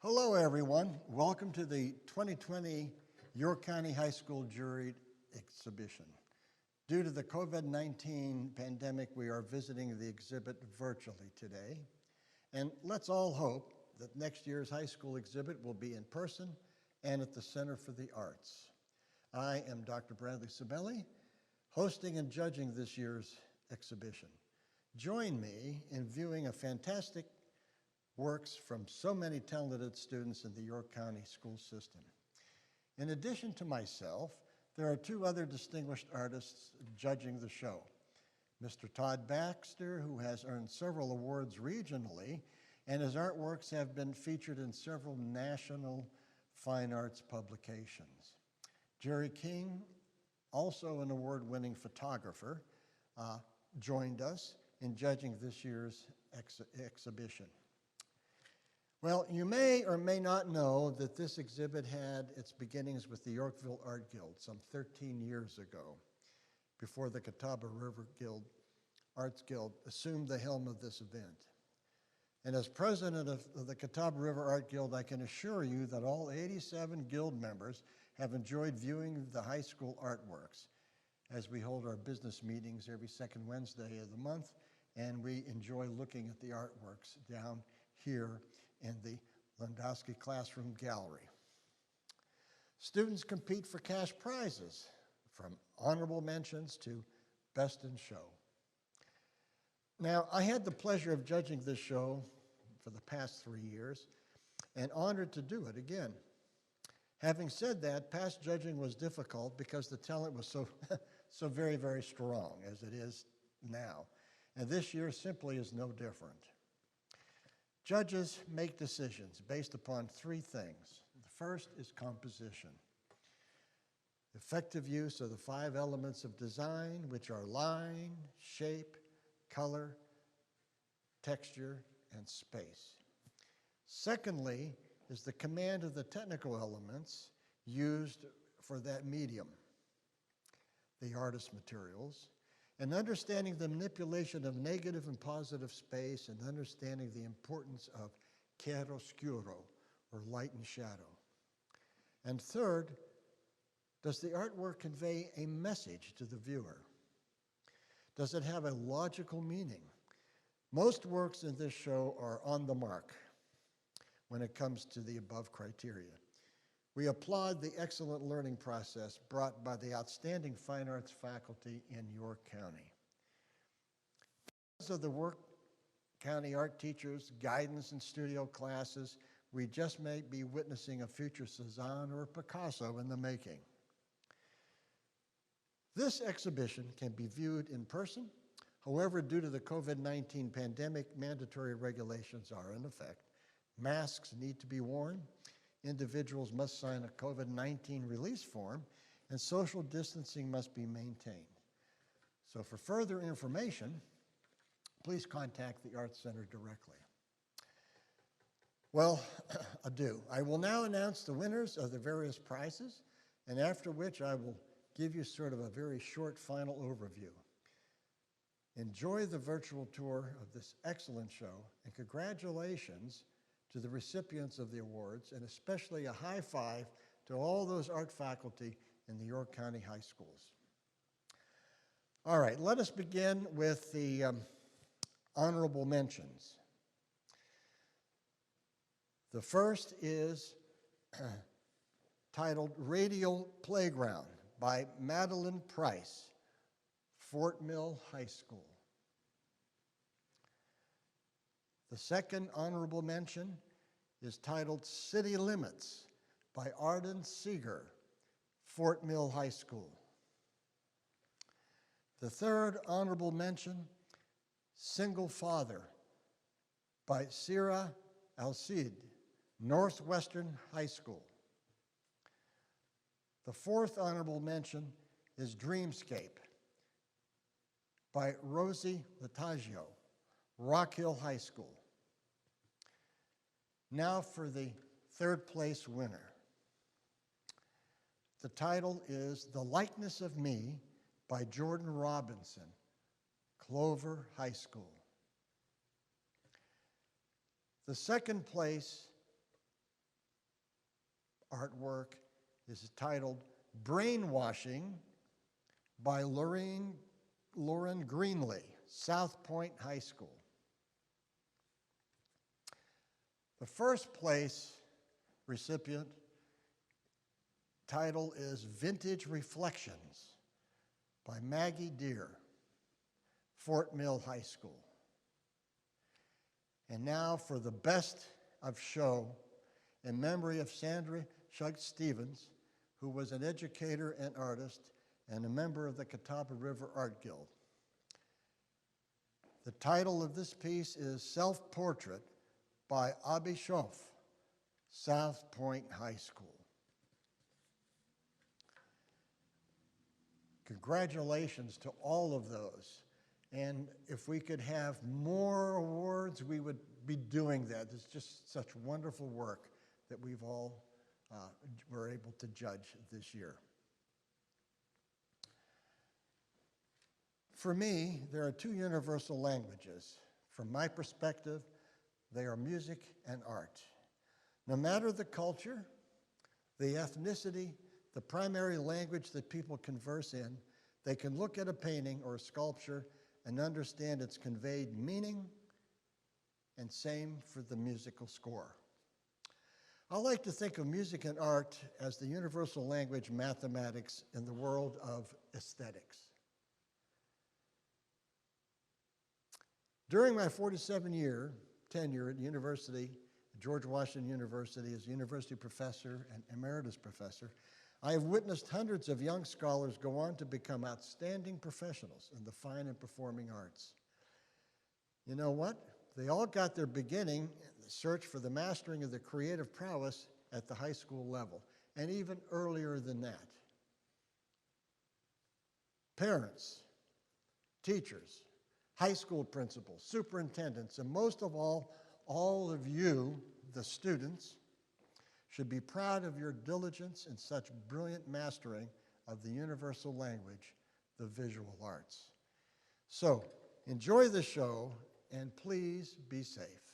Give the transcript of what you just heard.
Hello, everyone. Welcome to the 2020 York County High School Juried Exhibition. Due to the COVID-19 pandemic, we are visiting the exhibit virtually today. And let's all hope that next year's high school exhibit will be in person and at the Center for the Arts. I am Dr. Bradley Sabelli, hosting and judging this year's exhibition. Join me in viewing a fantastic works from so many talented students in the York County school system. In addition to myself, there are two other distinguished artists judging the show. Mr. Todd Baxter, who has earned several awards regionally, and his artworks have been featured in several national fine arts publications. Jerry King, also an award-winning photographer, joined us in judging this year's exhibition. Well, you may or may not know that this exhibit had its beginnings with the Yorkville Art Guild some 13 years ago, before the Catawba River Arts Guild assumed the helm of this event. And as president of the Catawba River Art Guild, I can assure you that all 87 guild members have enjoyed viewing the high school artworks, as we hold our business meetings every second Wednesday of the month, and we enjoy looking at the artworks down here in the Landowski Classroom Gallery. Students compete for cash prizes, from honorable mentions to best in show. Now, I had the pleasure of judging this show for the past 3 years and honored to do it again. Having said that, past judging was difficult because the talent was so very, very strong as it is now. And this year simply is no different. Judges make decisions based upon three things. The first is composition. Effective use of the 5 elements of design, which are line, shape, color, texture, and space. Secondly is the command of the technical elements used for that medium, the artist's materials, and understanding the manipulation of negative and positive space, and understanding the importance of chiaroscuro, or light and shadow. And third, does the artwork convey a message to the viewer? Does it have a logical meaning? Most works in this show are on the mark when it comes to the above criteria. We applaud the excellent learning process brought by the outstanding fine arts faculty in York County. Because of the York County art teachers, guidance, and studio classes, we just may be witnessing a future Cezanne or Picasso in the making. This exhibition can be viewed in person. However, due to the COVID-19 pandemic, mandatory regulations are in effect. Masks need to be worn. Individuals must sign a COVID-19 release form, and social distancing must be maintained. So for further information, please contact the Arts Center directly. Well, adieu. I will now announce the winners of the various prizes, and after which I will give you sort of a very short final overview. Enjoy the virtual tour of this excellent show, and congratulations to the recipients of the awards, and especially a high five to all those art faculty in the York County high schools. All right, let us begin with the honorable mentions. The first is titled Radial Playground by Madeline Price, Fort Mill High School. The second honorable mention is titled City Limits by Arden Seeger, Fort Mill High School. The third honorable mention, Single Father by Sira Al-Sid, Northwestern High School. The fourth honorable mention is Dreamscape by Rosie Lataggio, Rock Hill High School. Now for the third place winner. The title is The Likeness of Me by Jordan Robinson, Clover High School. The second place artwork is titled Brainwashing by Lauren Greenlee, South Point High School. The first place recipient title is Vintage Reflections by Maggie Deere, Fort Mill High School. And now for the best of show, in memory of Sandra Shug Stevens, who was an educator and artist and a member of the Catawba River Art Guild. The title of this piece is Self-Portrait by Abby Schoff, South Point High School. Congratulations to all of those. And if we could have more awards, we would be doing that. It's just such wonderful work that we've all were able to judge this year. For me, there are two universal languages. From my perspective, they are music and art. No matter the culture, the ethnicity, the primary language that people converse in, they can look at a painting or a sculpture and understand its conveyed meaning, and same for the musical score. I like to think of music and art as the universal language mathematics in the world of aesthetics. During my 47-year tenure at university, George Washington University, as university professor and emeritus professor, I have witnessed hundreds of young scholars go on to become outstanding professionals in the fine and performing arts. You know what? They all got their beginning in the search for the mastering of the creative prowess at the high school level, and even earlier than that. Parents, teachers, high school principals, superintendents, and most of all of you, the students, should be proud of your diligence in such brilliant mastering of the universal language, the visual arts. So, enjoy the show, and please be safe.